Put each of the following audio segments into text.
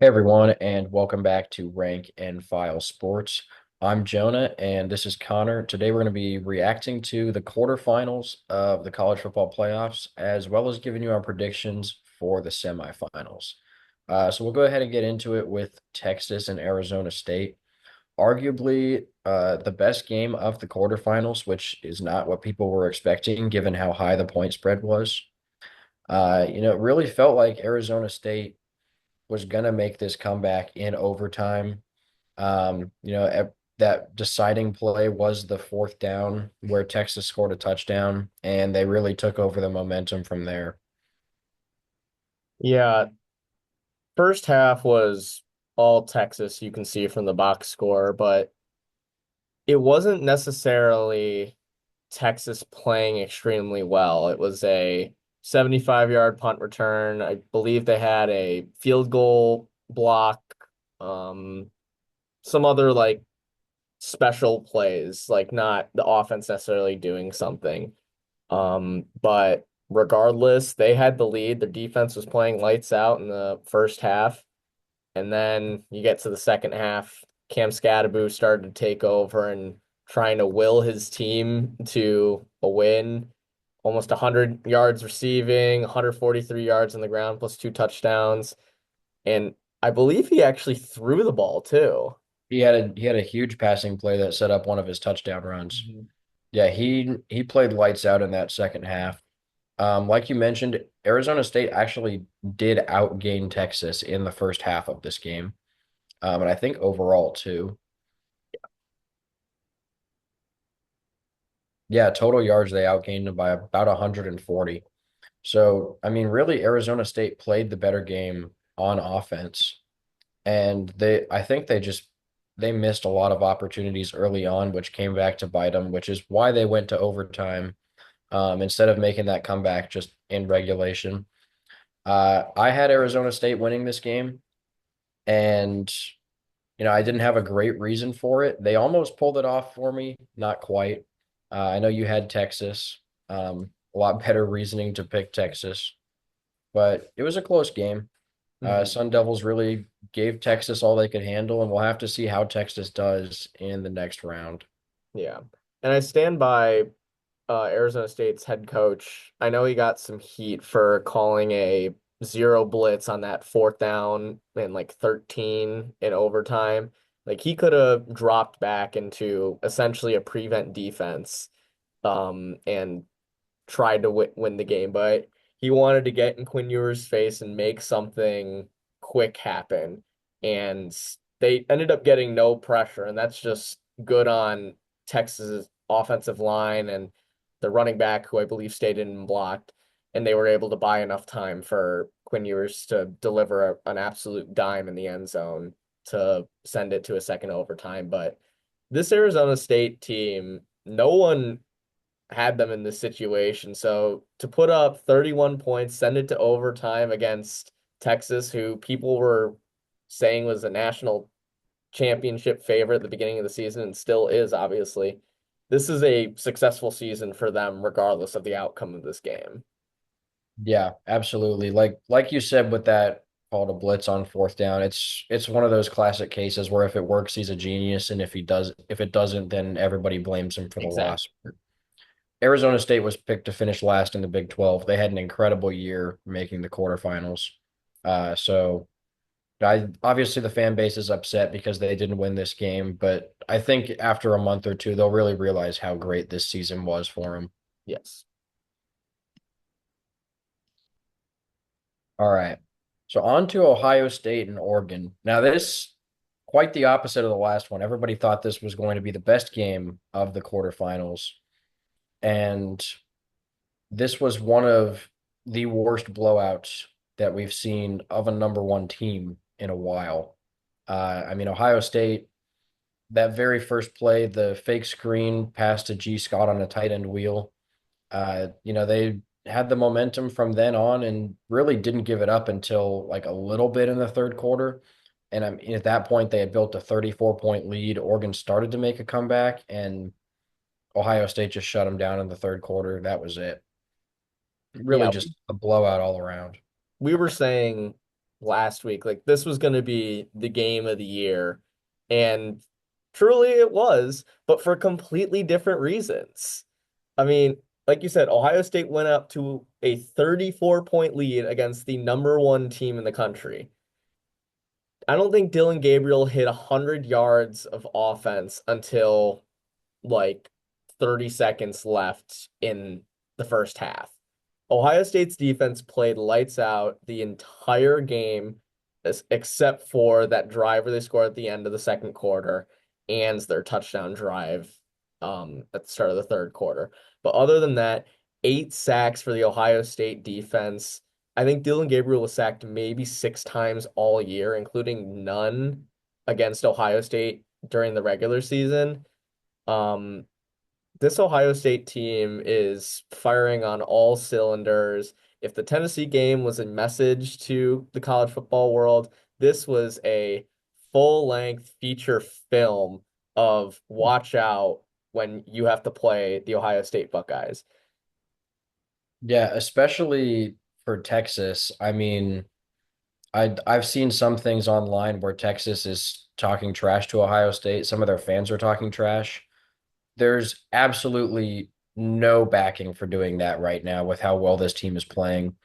Hey everyone, and welcome back to Rank and File Sports. I'm Jonah, and this is Connor. Today we're going to be reacting to the quarterfinals of the college football playoffs, as well as giving you our predictions for the semifinals. So we'll go ahead and get into it with Texas and Arizona State. Arguably, the best game of the quarterfinals, which is not what people were expecting, given how high the point spread was. It really felt like Arizona State was going to make this comeback in overtime. That deciding play was the fourth down where Texas scored a touchdown, and they really took over the momentum from there. Yeah, first half was all Texas, you can see from the box score, but it wasn't necessarily Texas playing extremely well. It was a 75-yard punt return. I believe they had a field goal block, um, some other like special plays, like not the offense necessarily doing something. But regardless, they had the lead. Their defense was playing lights out in the first half. And then you get to the second half, Cam Scadaboo started to take over and trying to will his team to a win. Almost 100 yards receiving, 143 yards on the ground, plus two touchdowns. And I believe he actually threw the ball too. He had a huge passing play that set up one of his touchdown runs. Mhm. Yeah, he played lights out in that second half. Like you mentioned, Arizona State actually did outgain Texas in the first half of this game. And I think overall too. Yeah, total yards they outgained them by about 140. So, I mean, really, Arizona State played the better game on offense, and I think they missed a lot of opportunities early on, which came back to bite them, which is why they went to overtime, instead of making that comeback just in regulation. I had Arizona State winning this game, and I didn't have a great reason for it. They almost pulled it off for me, not quite. I know you had Texas, a lot better reasoning to pick Texas, but it was a close game. Mhm. Sun Devils really gave Texas all they could handle, and we'll have to see how Texas does in the next round. Yeah. And I stand by Arizona State's head coach. I know he got some heat for calling a zero blitz on that fourth down and like 13 in overtime. Like he could have dropped back into essentially a prevent defense and tried to win the game, but he wanted to get in Quinn Ewers' face and make something quick happen. And they ended up getting no pressure, and that's just good on Texas's offensive line and the running back, who I believe stayed in and blocked, and they were able to buy enough time for Quinn Ewers to deliver an absolute dime in the end zone to send it to a second overtime. But this Arizona State team, no one had them in this situation. So to put up 31 points, send it to overtime against Texas, who people were saying was a national championship favorite at the beginning of the season and still is, obviously. This is a successful season for them, regardless of the outcome of this game. Yeah, absolutely. Like you said with that call to blitz on fourth down, it's one of those classic cases where if it works, he's a genius, and if it doesn't, then everybody blames him for the Exactly. loss. Arizona State was picked to finish last in the Big 12. They had an incredible year making the quarterfinals. So obviously the fan base is upset because they didn't win this game, but I think after a month or two, they'll really realize how great this season was for them. Yes. All right. So on to Ohio State and Oregon. Now this quite the opposite of the last one. Everybody thought this was going to be the best game of the quarterfinals, and this was one of the worst blowouts that we've seen of a number one team in a while. I mean, Ohio State, that very first play, the fake screen pass to G. Scott on a tight end wheel. They had the momentum from then on and really didn't give it up until like a little bit in the third quarter. And at that point, they had built a 34-point lead. Oregon started to make a comeback, and Ohio State just shut them down in the third quarter. That was it. Really Yeah, just a blowout all around. we were saying last week, like this was going to be the game of the year. And truly it was, but for completely different reasons. I mean, like you said, Ohio State went up to a 34-point lead against the number one team in the country. I don't think Dylan Gabriel hit 100 yards of offense until like 30 seconds left in the first half. Ohio State's defense played lights out the entire game, except for that drive where they scored at the end of the second quarter and their touchdown drive at the start of the third quarter. But other than that, 8 sacks for the Ohio State defense. I think Dylan Gabriel was sacked maybe 6 times all year, including none against Ohio State during the regular season. Um, this Ohio State team is firing on all cylinders. If the Tennessee game was a message to the college football world, this was a full-length feature film of watch out when you have to play the Ohio State Buckeyes. Yeah, especially for Texas. I mean, I've seen some things online where Texas is talking trash to Ohio State. Some of their fans are talking trash. There's absolutely no backing for doing that right now with how well this team is playing.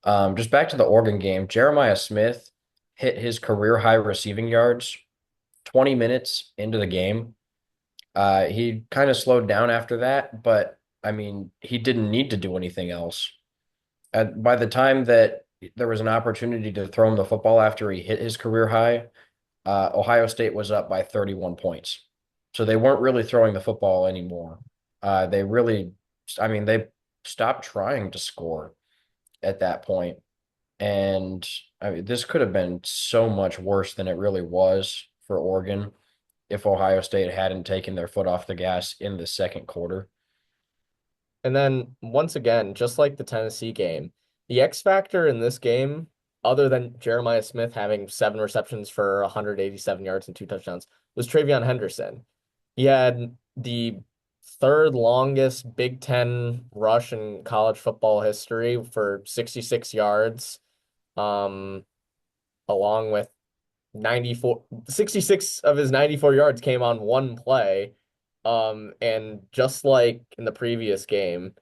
Just back to the Oregon game, Jeremiah Smith hit his career high receiving yards 20 minutes into the game. He kind of slowed down after that, but I mean, he didn't need to do anything else. By the time that there was an opportunity to throw him the football after he hit his career high, Ohio State was up by 31 points. So they weren't really throwing the football anymore. They really, I mean, they stopped trying to score at that point. And I mean, this could have been so much worse than it really was for Oregon if Ohio State hadn't taken their foot off the gas in the second quarter. And then once again, just like the Tennessee game, the X factor in this game, other than Jeremiah Smith having 7 receptions for 187 yards and 2 touchdowns, was Travion Henderson. He had the third longest Big Ten rush in college football history for 66 yards, um, along with 94, 66 of his 94 yards came on one play. And just like in the previous game,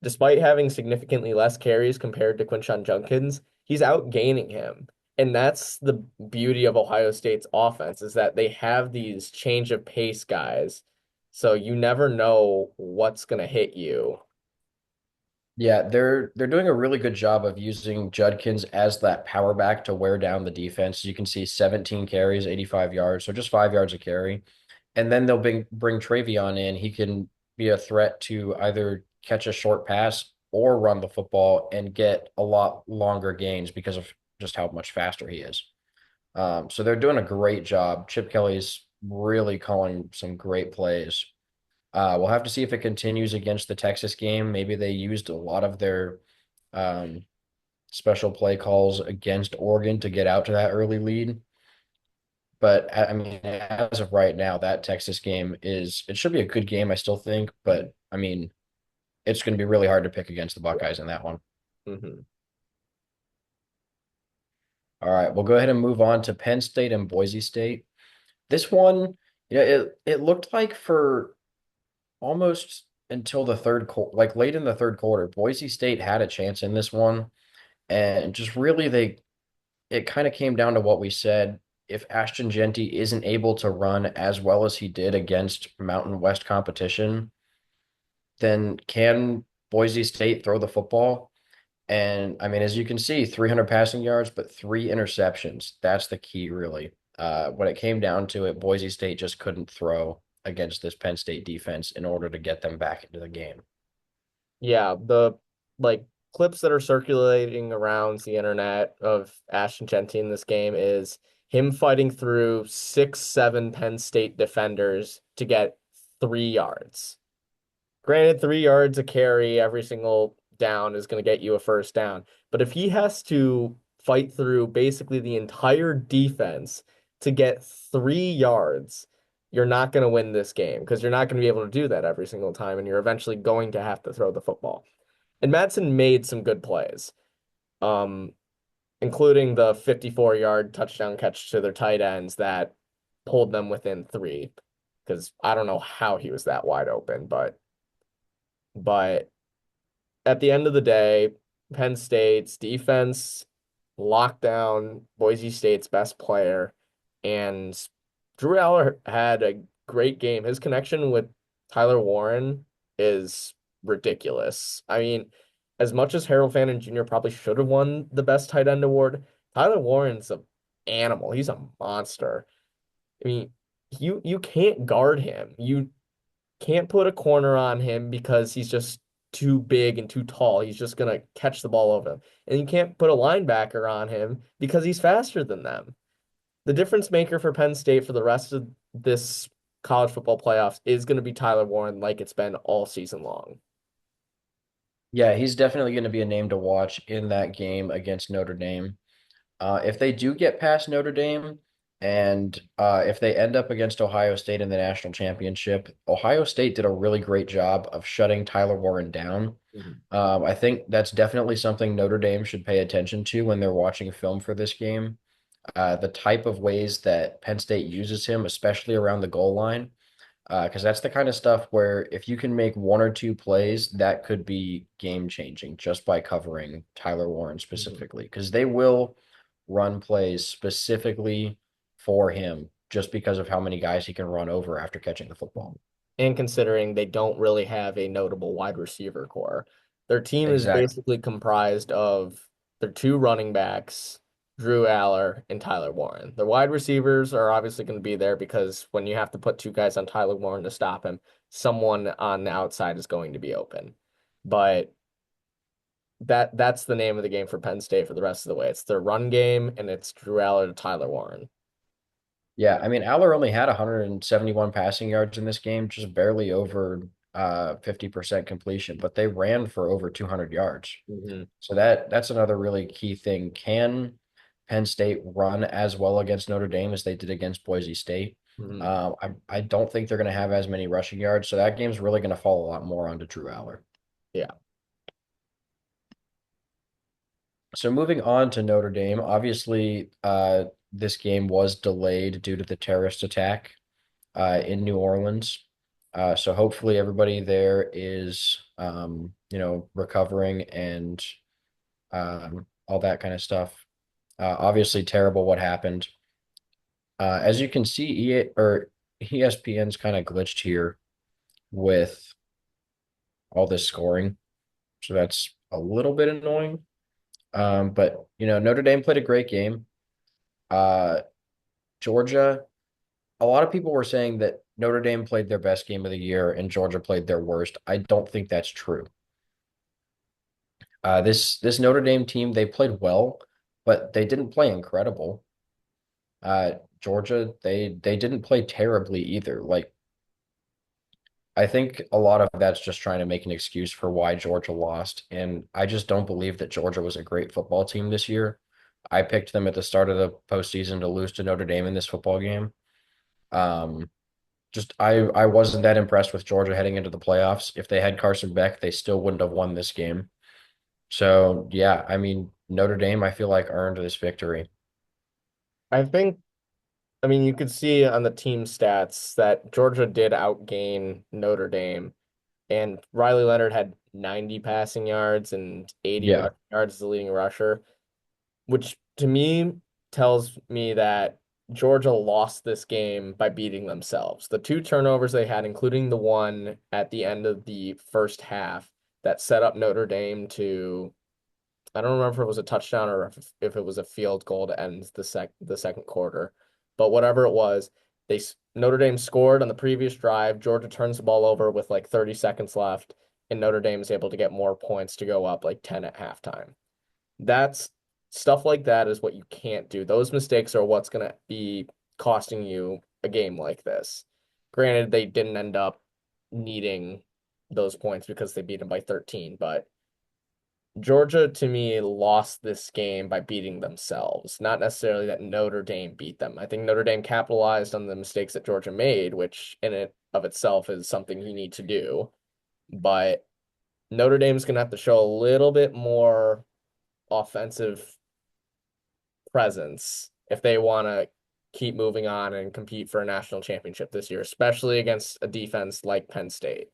despite having significantly less carries compared to Quinshon Judkins, he's outgaining him. And that's the beauty of Ohio State's offense is that they have these change of pace guys. So you never know what's going to hit you. Yeah, they're doing a really good job of using Judkins as that power back to wear down the defense. You can see 17 carries, 85 yards, so just 5 yards a carry. And then they'll bring Travion in. He can be a threat to either catch a short pass or run the football and get a lot longer gains because of just how much faster he is. So they're doing a great job. Chip Kelly's really calling some great plays. We'll have to see if it continues against the Texas game. Maybe they used a lot of their um, special play calls against Oregon to get out to that early lead. But I mean, as of right now, that Texas game it should be a good game, I still think. But I mean, it's going to be really hard to pick against the Buckeyes in that one. Hmm. All right, we'll go ahead and move on to Penn State and Boise State. This one, yeah, it looked like for almost until the third quarter, like late in the third quarter, Boise State had a chance in this one, and just really it kind of came down to what we said. If Ashton Genty isn't able to run as well as he did against Mountain West competition, then can Boise State throw the football? And I mean, as you can see, 300 passing yards, but 3 interceptions. That's the key, really. When it came down to it, Boise State just couldn't throw against this Penn State defense in order to get them back into the game. Yeah, the like clips that are circulating around the internet of Ashton Genty in this game is him fighting through 6, 7 Penn State defenders to get 3 yards. Granted, 3 yards a carry every single down is going to get you a first down. But if he has to fight through basically the entire defense to get 3 yards, you're not going to win this game because you're not going to be able to do that every single time, and you're eventually going to have to throw the football. And Madsen made some good plays. Um, including the 54-yard touchdown catch to their tight ends that pulled them within three. Because I don't know how he was that wide open, but at the end of the day, Penn State's defense locked down Boise State's best player, and Drew Aller had a great game. His connection with Tyler Warren is ridiculous. I mean, as much as Harold Fannin Jr. probably should have won the best tight end award, Tyler Warren's an animal. He's a monster. I mean, you can't guard him. You can't put a corner on him because he's just too big and too tall. He's just gonna catch the ball over him. And you can't put a linebacker on him because he's faster than them. The difference maker for Penn State for the rest of this college football playoffs is going to be Tyler Warren, like it's been all season long. Yeah, he's definitely going to be a name to watch in that game against Notre Dame. If they do get past Notre Dame and if they end up against Ohio State in the national championship, Ohio State did a really great job of shutting Tyler Warren down. Mhm. I think that's definitely something Notre Dame should pay attention to when they're watching film for this game. The type of ways that Penn State uses him, especially around the goal line, because that's the kind of stuff where if you can make one or two plays, that could be game changing just by covering Tyler Warren Mhm. specifically, because they will run plays specifically for him just because of how many guys he can run over after catching the football. And considering they don't really have a notable wide receiver core. Their team is Exactly. basically comprised of their two running backs, Drew Aller and Tyler Warren. Their wide receivers are obviously going to be there because when you have to put two guys on Tyler Warren to stop him, someone on the outside is going to be open. But that's the name of the game for Penn State for the rest of the way. It's their run game and it's Drew Aller to Tyler Warren. Yeah, I mean, Aller only had 171 passing yards in this game, just barely over 50% completion, but they ran for over 200 yards. Mhm. So that's another really key thing. Can Penn State run as well against Notre Dame as they did against Boise State? Mhm. I don't think they're going to have as many rushing yards, so that game's really going to fall a lot more onto Drew Aller. Yeah. So moving on to Notre Dame, obviously, this game was delayed due to the terrorist attack in New Orleans. So hopefully everybody there is, recovering and all that kind of stuff. Obviously, terrible what happened. As you can see, ESPN's kind of glitched here with all this scoring, so that's a little bit annoying. But Notre Dame played a great game. Uh, Georgia, a lot of people were saying that Notre Dame played their best game of the year and Georgia played their worst. I don't think that's true. This Notre Dame team, they played well, but they didn't play incredible. Georgia, they didn't play terribly either. Like I think a lot of that's just trying to make an excuse for why Georgia lost. And I just don't believe that Georgia was a great football team this year. I picked them at the start of the postseason to lose to Notre Dame in this football game. Um, I wasn't that impressed with Georgia heading into the playoffs. If they had Carson Beck, they still wouldn't have won this game. So yeah, I mean Notre Dame, I feel like earned this victory. I think I mean, you could see on the team stats that Georgia did outgain Notre Dame, and Riley Leonard had 90 passing yards and 80 Yeah. rushing yards as the leading rusher, which to me tells me that Georgia lost this game by beating themselves. The two turnovers they had, including the one at the end of the first half that set up Notre Dame to I don't remember if it was a touchdown or if it was a field goal to end the second quarter, but whatever it was, Notre Dame scored on the previous drive. Georgia turns the ball over with like 30 seconds left, and Notre Dame is able to get more points to go up like 10 at halftime. That's stuff like that is what you can't do. Those mistakes are what's gonna be costing you a game like this. Granted, they didn't end up needing those points because they beat them by 13, but Georgia to me lost this game by beating themselves, not necessarily that Notre Dame beat them. I think Notre Dame capitalized on the mistakes that Georgia made, which in it of itself is something you need to do. But Notre Dame's gonna have to show a little bit more offensive presence if they want to keep moving on and compete for a national championship this year, especially against a defense like Penn State.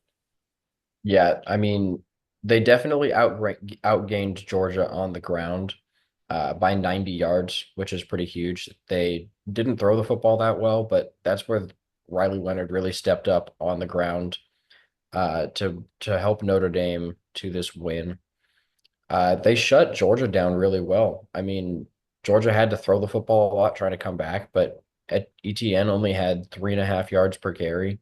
Yeah, I mean, they definitely outgained Georgia on the ground by 90 yards, which is pretty huge. They didn't throw the football that well, but that's where Riley Leonard really stepped up on the ground to help Notre Dame to this win. They shut Georgia down really well. I mean, Georgia had to throw the football a lot trying to come back, but ETN only had 3.5 yards per carry.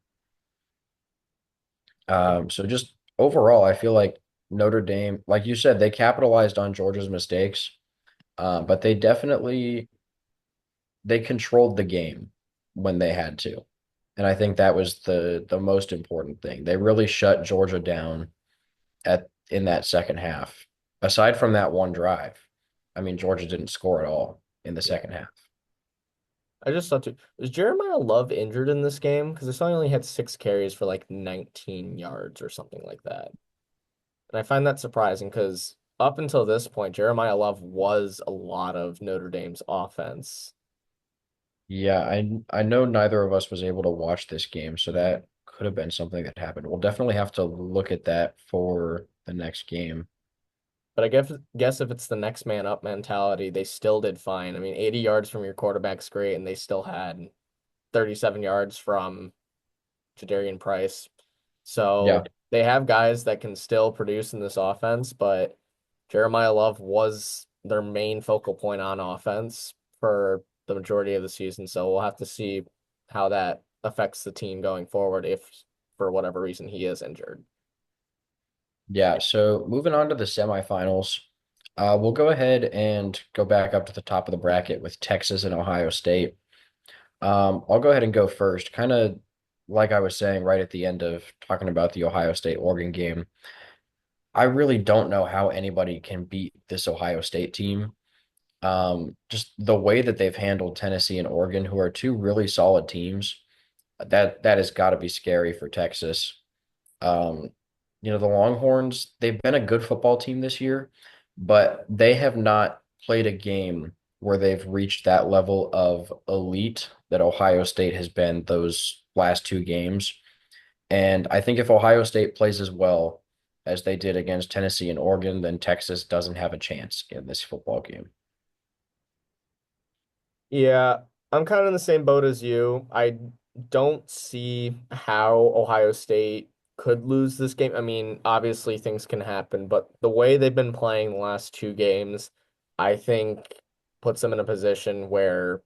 So just overall, I feel like Notre Dame, like you said, they capitalized on Georgia's mistakes, but they controlled the game when they had to. And I think that was the most important thing. They really shut Georgia down at in that second half. Aside from that one drive, I mean, Georgia didn't score at all in the Yeah. second half. I just thought to, was Jeremiah Love injured in this game? Because I saw he only had 6 carries for like 19 yards or something like that. And I find that surprising because up until this point, Jeremiah Love was a lot of Notre Dame's offense. Yeah, I know neither of us was able to watch this game, so that could have been something that happened. We'll definitely have to look at that for the next game. But I guess if it's the next man up mentality, they still did fine. I mean, 80 yards from your quarterback's great, and they still had 37 yards from Jadarian Price. So Yeah. they have guys that can still produce in this offense, but Jeremiah Love was their main focal point on offense for the majority of the season. So we'll have to see how that affects the team going forward if for whatever reason he is injured. Yeah, so moving on to the semifinals, we'll go ahead and go back up to the top of the bracket with Texas and Ohio State. I'll go ahead and go first, kind of like I was saying right at the end of talking about the Ohio State Oregon game. I really don't know how anybody can beat this Ohio State team. Just the way that they've handled Tennessee and Oregon, who are two really solid teams, that has got to be scary for Texas. Um, the Longhorns, they've been a good football team this year, but they have not played a game where they've reached that level of elite that Ohio State has been those last two games. And I think if Ohio State plays as well as they did against Tennessee and Oregon, then Texas doesn't have a chance in this football game. Yeah, I'm kind of in the same boat as you. I don't see how Ohio State could lose this game. I mean, obviously things can happen, but the way they've been playing the last 2 games, I think puts them in a position where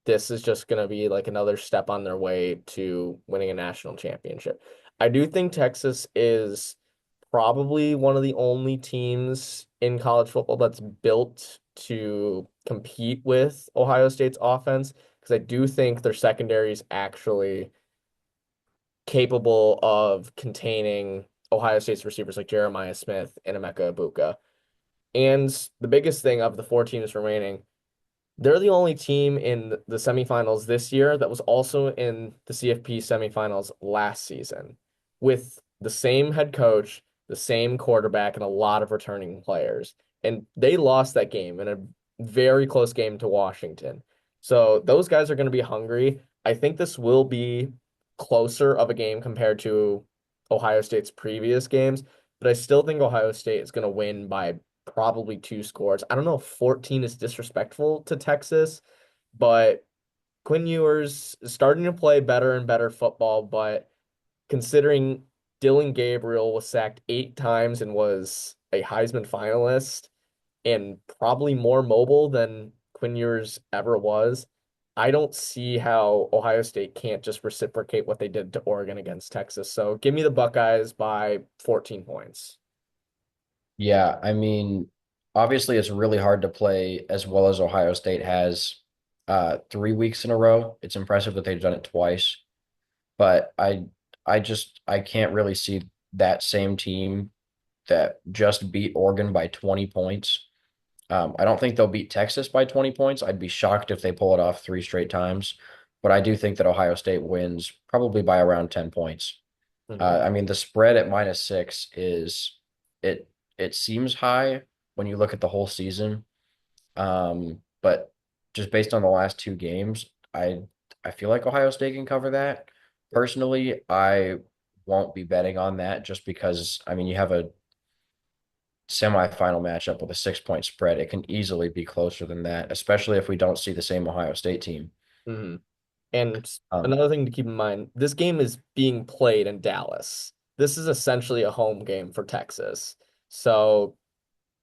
this is just going to be like another step on their way to winning a national championship. I do think Texas is probably one of the only teams in college football that's built to compete with Ohio State's offense because I do think their secondary is actually capable of containing Ohio State's receivers like Jeremiah Smith and Emeka Ibuka. And the biggest thing of the 4 teams remaining, they're the only team in the semifinals this year that was also in the CFP semifinals last season with the same head coach, the same quarterback, and a lot of returning players. And they lost that game in a very close game to Washington. So those guys are going to be hungry. I think this will be closer of a game compared to Ohio State's previous games, but I still think Ohio State is going to win by probably 2 scores. I don't know if 14 is disrespectful to Texas, but Quinn Ewers is starting to play better and better football. But considering Dylan Gabriel was sacked 8 times and was a Heisman finalist and probably more mobile than Quinn Ewers ever was, I don't see how Ohio State can't just reciprocate what they did to Oregon against Texas. So give me the Buckeyes by 14 points. Yeah, I mean, obviously it's really hard to play as well as Ohio State has 3 weeks in a row. It's impressive that they've done it twice, but I can't really see that same team that just beat Oregon by 20 points. I don't think they'll beat Texas by 20 points. I'd be shocked if they pull it off three straight times, but I do think that Ohio State wins probably by around 10 points. Mhm. I mean, the spread at -6 it it seems high when you look at the whole season. but just based on the last two games, I feel like Ohio State can cover that. Personally, I won't be betting on that just because I mean you have a semifinal matchup with a 6 point spread. It can easily be closer than that, especially if we don't see the same Ohio State team. Hmm. And Um, another thing to keep in mind, this game is being played in Dallas. This is essentially a home game for Texas. So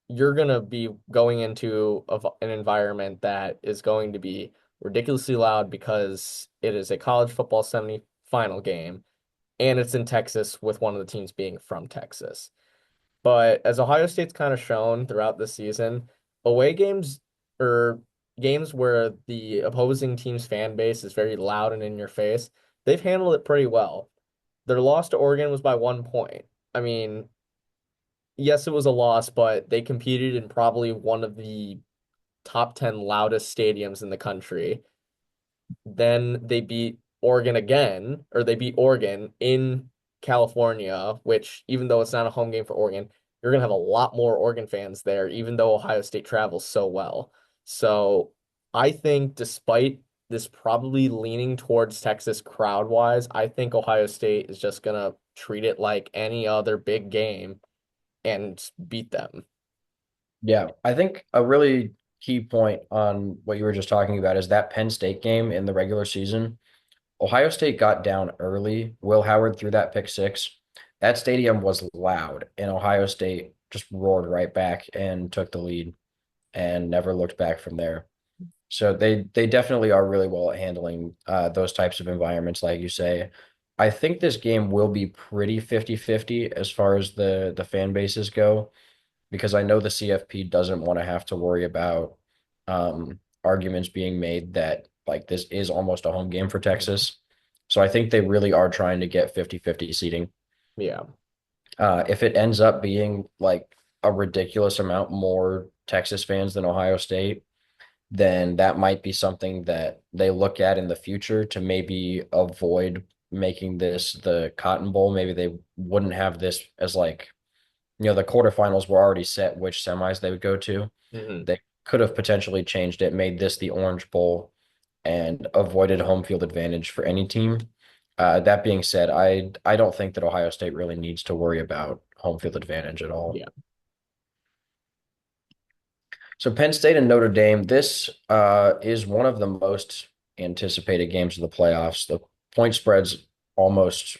you're going to be going into an environment that is going to be ridiculously loud because it is a college football semifinal game and it's in Texas with one of the teams being from Texas. But as Ohio State's kind of shown throughout the season, away games or games where the opposing team's fan base is very loud and in your face, they've handled it pretty well. Their loss to Oregon was by 1 point. I mean, yes, it was a loss, but they competed in probably one of the top 10 loudest stadiums in the country. Then they beat Oregon again, or they beat Oregon in California, which even though it's not a home game for Oregon, you're gonna have a lot more Oregon fans there, even though Ohio State travels so well. So I think despite this probably leaning towards Texas crowd-wise, I think Ohio State is just gonna treat it like any other big game and beat them. yeah, I think a really key point on what you were just talking about is that Penn State game in the regular season. Ohio State got down early. Will Howard threw that pick six. That stadium was loud, and Ohio State just roared right back and took the lead and never looked back from there. So they definitely are really well at handling those types of environments, like you say. I think this game will be pretty 50-50 as far as the fan bases go, because I know the CFP doesn't want to have to worry about arguments being made that like this is almost a home game for Mhm. Texas. So I think they really are trying to get 50-50 seating. Yeah. If it ends up being like a ridiculous amount more Texas fans than Ohio State, then that might be something that they look at in the future to maybe avoid making this the Cotton Bowl. Maybe they wouldn't have this as like, the quarterfinals were already set which semis they would go to. Hmm. They could have potentially changed it, made this the Orange Bowl, and avoided home field advantage for any team. That being said, I don't think that Ohio State really needs to worry about home field advantage at all. Yeah. So Penn State and Notre Dame, this is one of the most anticipated games of the playoffs. The point spread's almost,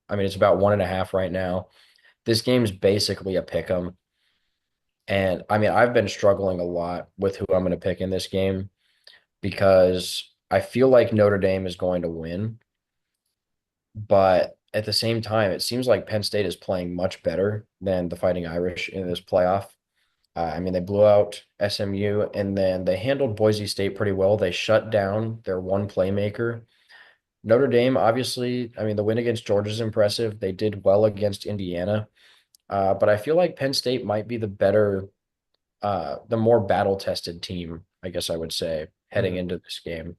I mean, it's about 1.5 right now. This game's basically a pick 'em. And I mean, I've been struggling a lot with who I'm going to pick in this game because I feel like Notre Dame is going to win. But at the same time, it seems like Penn State is playing much better than the Fighting Irish in this playoff. I mean, they blew out SMU and then they handled Boise State pretty well. They shut down their one playmaker. Notre Dame, obviously, I mean, the win against Georgia is impressive. They did well against Indiana. But I feel like Penn State might be the more battle-tested team, I guess I would say, heading Hmm. into this game.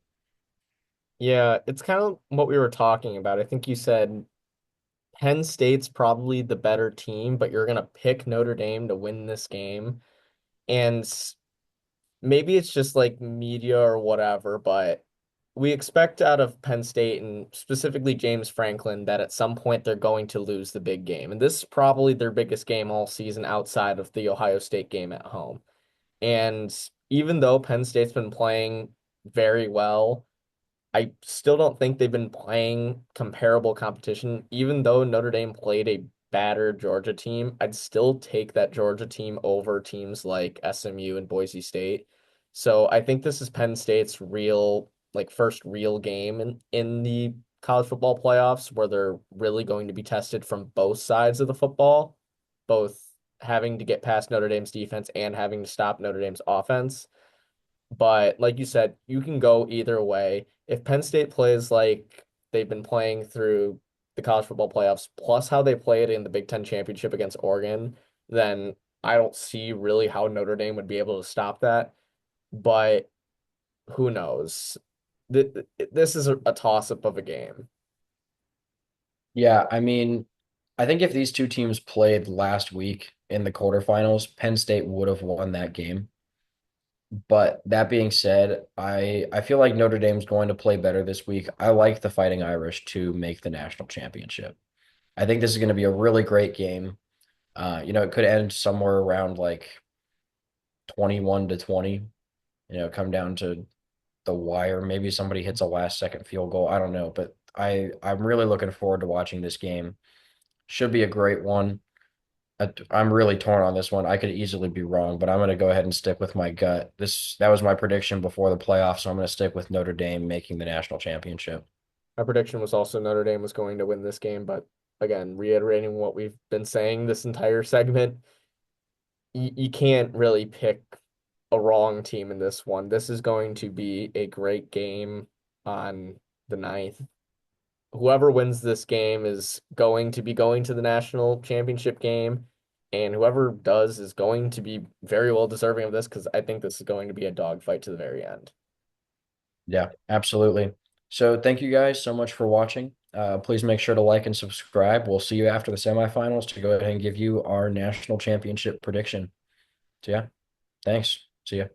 Yeah, it's kind of what we were talking about. I think you said Penn State's probably the better team, but you're gonna pick Notre Dame to win this game. And maybe it's just like media or whatever, but we expect out of Penn State and specifically James Franklin that at some point they're going to lose the big game. And this is probably their biggest game all season outside of the Ohio State game at home. And even though Penn State's been playing very well, I still don't think they've been playing comparable competition. Even though Notre Dame played a battered Georgia team, I'd still take that Georgia team over teams like SMU and Boise State. So I think this is Penn State's real, like first real game in the college football playoffs where they're really going to be tested from both sides of the football, both having to get past Notre Dame's defense and having to stop Notre Dame's offense. But like you said, you can go either way. If Penn State plays like they've been playing through the college football playoffs, plus how they played in the Big Ten championship against Oregon, then I don't see really how Notre Dame would be able to stop that. But who knows? This is a toss-up of a game. Yeah, I mean, I think if these two teams played last week in the quarterfinals, Penn State would have won that game. But that being said, I feel like Notre Dame's going to play better this week. I like the Fighting Irish to make the national championship. I think this is going to be a really great game. It could end somewhere around like 21-20, come down to the wire. Maybe somebody hits a last second field goal. I don't know, but I'm really looking forward to watching this game. Should be a great one. I'm really torn on this one. I could easily be wrong, but I'm going to go ahead and stick with my gut. That was my prediction before the playoffs, so I'm going to stick with Notre Dame making the national championship. My prediction was also Notre Dame was going to win this game, but again, reiterating what we've been saying this entire segment, you can't really pick a wrong team in this one. This is going to be a great game on the ninth. Whoever wins this game is going to be going to the national championship game, and whoever does is going to be very well deserving of this because I think this is going to be a dogfight to the very end. Yeah, absolutely. So thank you guys so much for watching. Please make sure to like and subscribe. We'll see you after the semifinals to go ahead and give you our national championship prediction. So yeah, thanks. See ya.